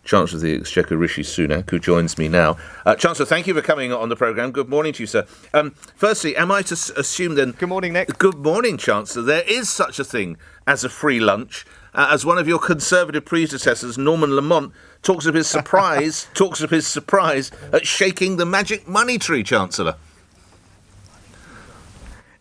Chancellor of the Exchequer, Rishi Sunak, who joins me now. Chancellor, thank you for coming on the programme. Good morning to you, sir. Firstly, am I to assume then... Good morning, Nick. Good morning, Chancellor. There is such a thing as a free lunch. As one of your Conservative predecessors, Norman Lamont, talks of his surprise at shaking the magic money tree, Chancellor.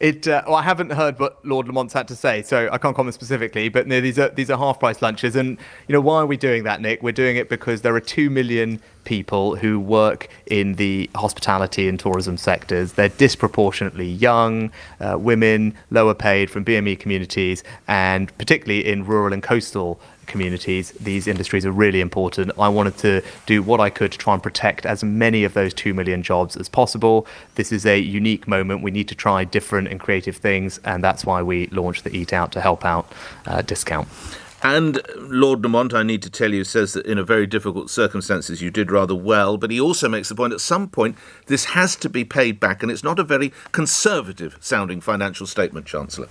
I haven't heard what Lord Lamont's had to say, so I can't comment specifically. But no, these are half-price lunches, and why are we doing that, Nick? We're doing it because there are 2 million people who work in the hospitality and tourism sectors. They're disproportionately young, women, lower paid, from BME communities, and particularly in rural and coastal communities, these industries are really important. I wanted to do what I could to try and protect as many of those 2 million jobs as possible. This is a unique moment. We need to try different and creative things, and that's why we launched the Eat Out to Help Out discount. And Lord Lamont, I need to tell you, says that in a very difficult circumstances you did rather well, but he also makes the point at some point this has to be paid back, and it's not a very conservative sounding financial statement, Chancellor.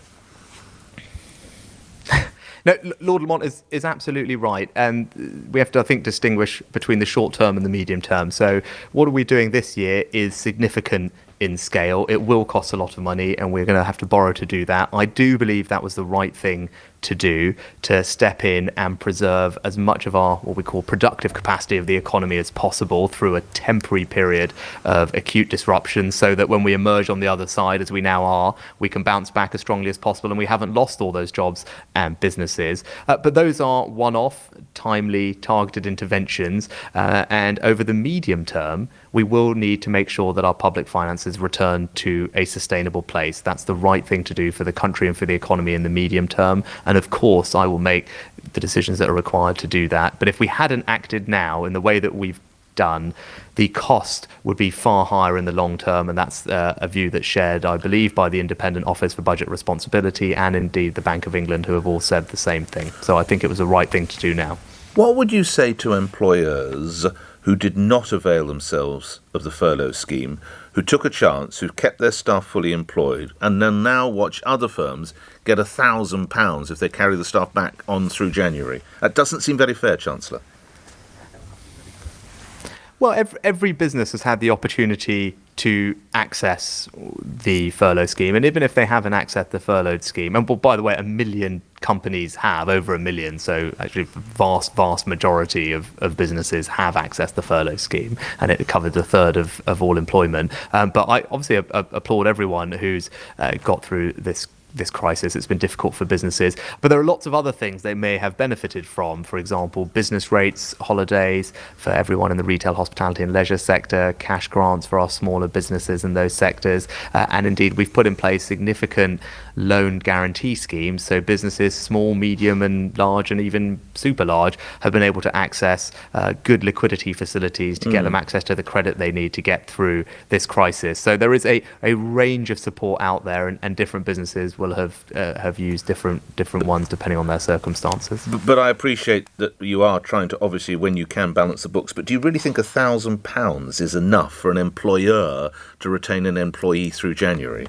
No, Lord Lamont is absolutely right, and we have to, I think, distinguish between the short term and the medium term. So what are we doing this year is significant in scale. It will cost a lot of money, and we're going to have to borrow to do that. I do believe that was the right thing to do, to step in and preserve as much of our what we call productive capacity of the economy as possible through a temporary period of acute disruption, so that when we emerge on the other side, as we now are, we can bounce back as strongly as possible and we haven't lost all those jobs and businesses. But those are one-off, timely, targeted interventions, and over the medium term, we will need to make sure that our public finances return to a sustainable place. That's the right thing to do for the country and for the economy in the medium term. And of course, I will make the decisions that are required to do that. But if we hadn't acted now in the way that we've done, the cost would be far higher in the long term. And that's a view that's shared, I believe, by the Independent Office for Budget Responsibility and indeed the Bank of England, who have all said the same thing. So I think it was the right thing to do now. What would you say to employers who did not avail themselves of the furlough scheme, who took a chance, who kept their staff fully employed, and then now watch other firms get £1,000 if they carry the staff back on through January? That doesn't seem very fair, Chancellor. Well, every business has had the opportunity to access the furlough scheme, and even if they haven't accessed the furloughed scheme, and by the way, 1 million companies have, over 1 million, so actually vast majority of businesses have accessed the furlough scheme, and it covered a third of all employment. But I obviously applaud everyone who's got through this crisis. It's been difficult for businesses, but there are lots of other things they may have benefited from. For example, business rates, holidays for everyone in the retail, hospitality and leisure sector, cash grants for our smaller businesses in those sectors. And indeed, we've put in place significant loan guarantee schemes. So businesses, small, medium and large and even super large, have been able to access good liquidity facilities to get them access to the credit they need to get through this crisis. So there is a range of support out there, and different businesses will have used different ones depending on their circumstances. But I appreciate that you are trying to, obviously, when you can, balance the books. But do you really think £1,000 is enough for an employer to retain an employee through January?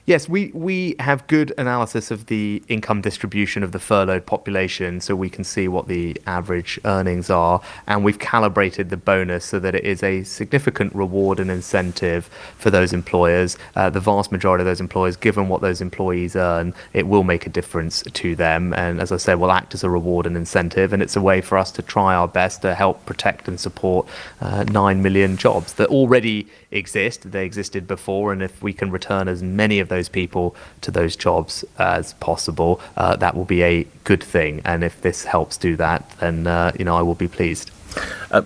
Yes, we have good analysis of the income distribution of the furloughed population, so we can see what the average earnings are, and we've calibrated the bonus so that it is a significant reward and incentive for those employers. The vast majority of those employers, given what those employees earn, it will make a difference to them, and as I said, will act as a reward and incentive, and it's a way for us to try our best to help protect and support 9 million jobs that already exist. They existed before, and if we can return as many of those people to those jobs as possible, that will be a good thing. And if this helps do that, then I will be pleased.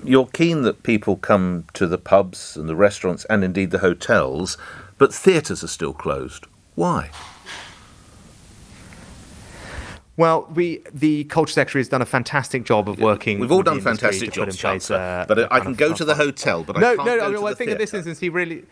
You're keen that people come to the pubs and the restaurants and indeed the hotels, but theatres are still closed. Why? Well, the Culture Secretary has done a fantastic job of working. We've all done fantastic jobs, Chancellor. But I can go to the hotel, but I can't go to the theatre. I think in this instance he really...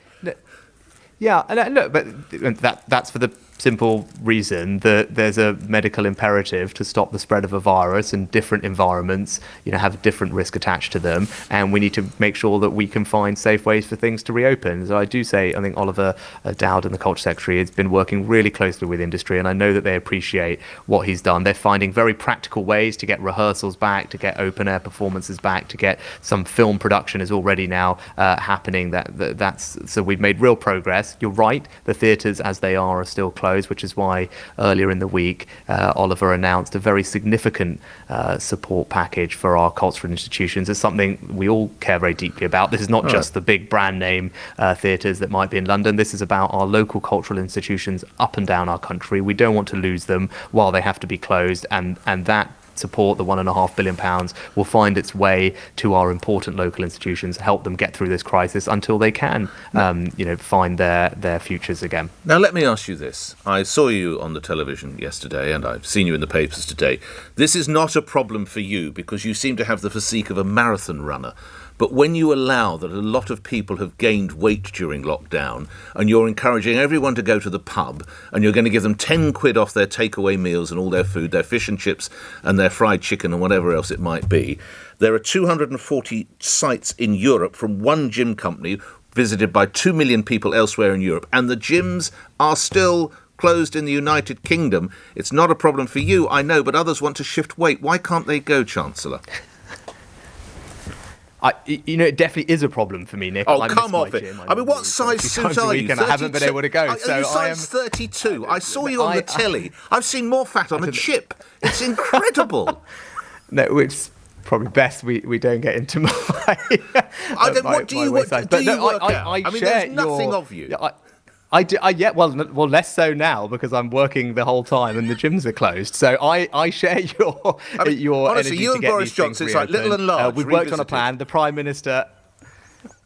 Yeah, and look, but that's for the simple reason that there's a medical imperative to stop the spread of a virus, and different environments, have a different risk attached to them, and we need to make sure that we can find safe ways for things to reopen. So I do say, I think Oliver Dowden, the Culture Secretary, has been working really closely with industry, and I know that they appreciate what he's done. They're finding very practical ways to get rehearsals back, to get open air performances back, to get some film production is already now happening. So we've made real progress. You're right, the theatres as they are still closed, which is why earlier in the week Oliver announced a very significant support package for our cultural institutions. It's something we all care very deeply about. This is not just the big brand name theatres that might be in London. This is about our local cultural institutions up and down our country. We don't want to lose them while they have to be closed, and that support, the £1.5 billion, will find its way to our important local institutions, help them get through this crisis until they can, find their futures again. Now, let me ask you this. I saw you on the television yesterday, and I've seen you in the papers today. This is not a problem for you because you seem to have the physique of a marathon runner. But when you allow that a lot of people have gained weight during lockdown, and you're encouraging everyone to go to the pub, and you're going to give them 10 quid off their takeaway meals and all their food, their fish and chips and their fried chicken and whatever else it might be, there are 240 sites in Europe from one gym company visited by 2 million people elsewhere in Europe, and the gyms are still closed in the United Kingdom. It's not a problem for you, I know, but others want to shift weight. Why can't they go, Chancellor? It definitely is a problem for me, Nick. Oh, come off it. I mean, what size suit are you? 32? I haven't been able to go. Are you size 32? I saw you on the telly. I've seen more fat on a chip. It's incredible. No, it's probably best we don't get into my what do you work out? I mean, there's nothing of you. Well, less so now because I'm working the whole time and the gyms are closed. So I share your honestly, energy you to and get Boris these Johnson, things it's like little and large. We've worked on a plan. The Prime Minister.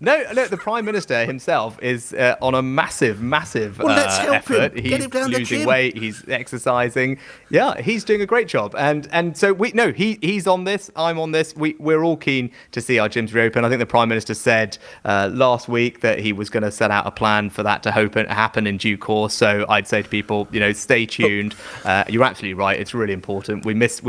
No, the Prime Minister himself is on a massive let's help effort. Him. Get him down He's losing the gym. weight. He's exercising. Yeah, he's doing a great job. And so he's on this. I'm on this. We're all keen to see our gyms reopen. I think the Prime Minister said last week that he was going to set out a plan for that to happen in due course. So I'd say to people, stay tuned. You're absolutely right. It's really important. We miss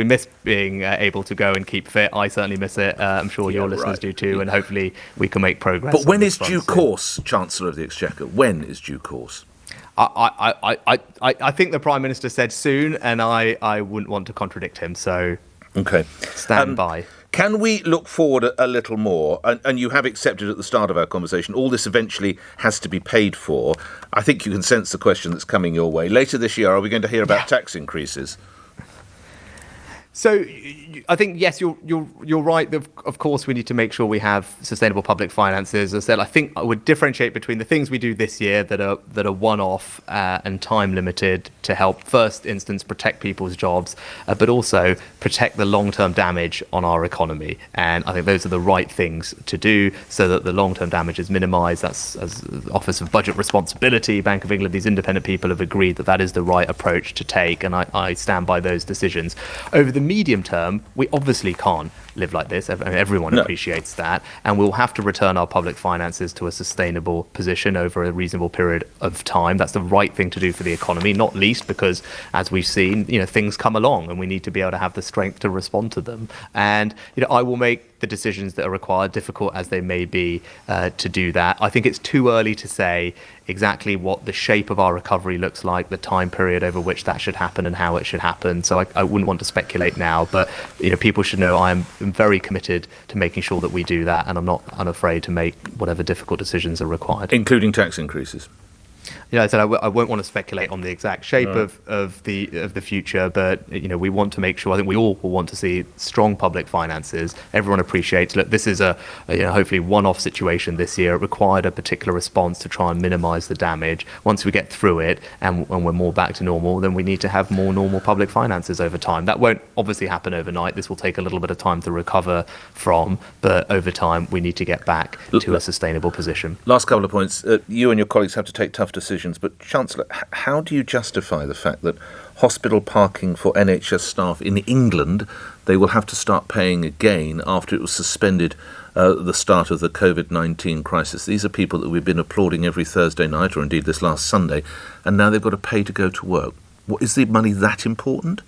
being able to go and keep fit. I certainly miss it. I'm sure your listeners do too. And hopefully we can make progress. But when is due course, Chancellor of the Exchequer? When is due course? I think the Prime Minister said soon, and I wouldn't want to contradict him. So okay, stand by. Can we look forward a little more? And you have accepted at the start of our conversation, all this eventually has to be paid for. I think you can sense the question that's coming your way. Later this year, are we going to hear about tax increases? So I think, yes, you're right. Of course, we need to make sure we have sustainable public finances. As I said, I think I would differentiate between the things we do this year that are one-off and time limited to help, first instance, protect people's jobs, but also protect the long-term damage on our economy. And I think those are the right things to do so that the long-term damage is minimised. That's, as the Office of Budget Responsibility, Bank of England, these independent people have agreed that is the right approach to take. And I stand by those decisions. Over the medium term, we obviously can't live like this. Everyone appreciates that. And we'll have to return our public finances to a sustainable position over a reasonable period of time. That's the right thing to do for the economy, not least because, as we've seen, things come along and we need to be able to have the strength to respond to them. And I will make the decisions that are required, difficult as they may be, to do that. I think it's too early to say exactly what the shape of our recovery looks like, the time period over which that should happen and how it should happen. So I wouldn't want to speculate now, but people should know I'm very committed to making sure that we do that, and I'm not unafraid to make whatever difficult decisions are required. Including tax increases? I said I won't want to speculate on the exact shape of the future, but we want to make sure. I think we all will want to see strong public finances. Everyone appreciates. Look, this is a hopefully one-off situation this year. It required a particular response to try and minimise the damage. Once we get through it and we're more back to normal, then we need to have more normal public finances over time. That won't obviously happen overnight. This will take a little bit of time to recover from, but over time we need to get back to a sustainable position. Last couple of points. You and your colleagues have to take tough decisions. But, Chancellor, how do you justify the fact that hospital parking for NHS staff in England they will have to start paying again after it was suspended at the start of the COVID-19 crisis. These are people that we've been applauding every Thursday night, or indeed this last Sunday, and now they've got to pay to go to work. Is the money that important?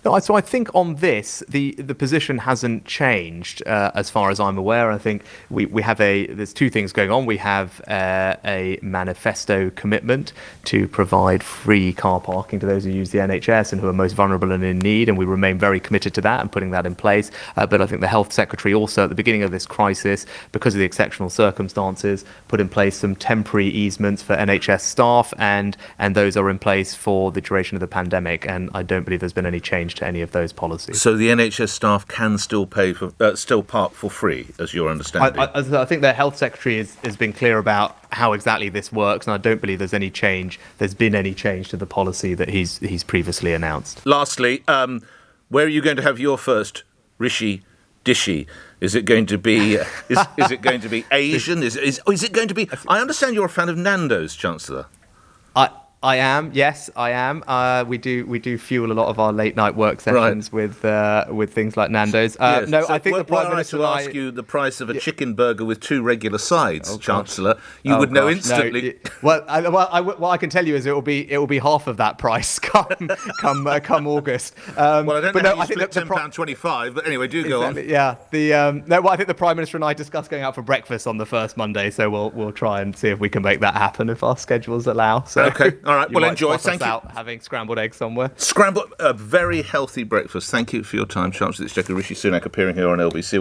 No, so I think on this, the position hasn't changed as far as I'm aware. I think we have there's two things going on. We have a manifesto commitment to provide free car parking to those who use the NHS and who are most vulnerable and in need, and we remain very committed to that and putting that in place. But I think the Health Secretary also, at the beginning of this crisis, because of the exceptional circumstances, put in place some temporary easements for NHS staff, and those are in place for the duration of the pandemic, and I don't believe there's been any change to any of those policies. So the NHS staff can still pay for, still park for free, as your understanding? I think the Health Secretary has been clear about how exactly this works, and I don't believe there's been any change to the policy that he's previously announced. Lastly, where are you going to have your first Rishi dishy? Is it going to be is it going to be Asian? Is it going to be? I understand you're a fan of Nando's, Chancellor. I am. Yes, I am. We do fuel a lot of our late night work sessions with things like Nando's. Yes. No, So I think the Prime Minister to ask you the price of a chicken burger with 2 regular sides, Chancellor, you would know instantly. No, what I can tell you is it will be half of that price come August. Well, I don't know how you split £10.25, but anyway, do go on. Yeah. I think the Prime Minister and I discussed going out for breakfast on the first Monday, so we'll try and see if we can make that happen if our schedules allow. So. Okay. All right, well, enjoy. Thank you. Out having scrambled eggs somewhere. A very healthy breakfast. Thank you for your time, Chancellor of the Exchequer Rishi Sunak, appearing here on LBC.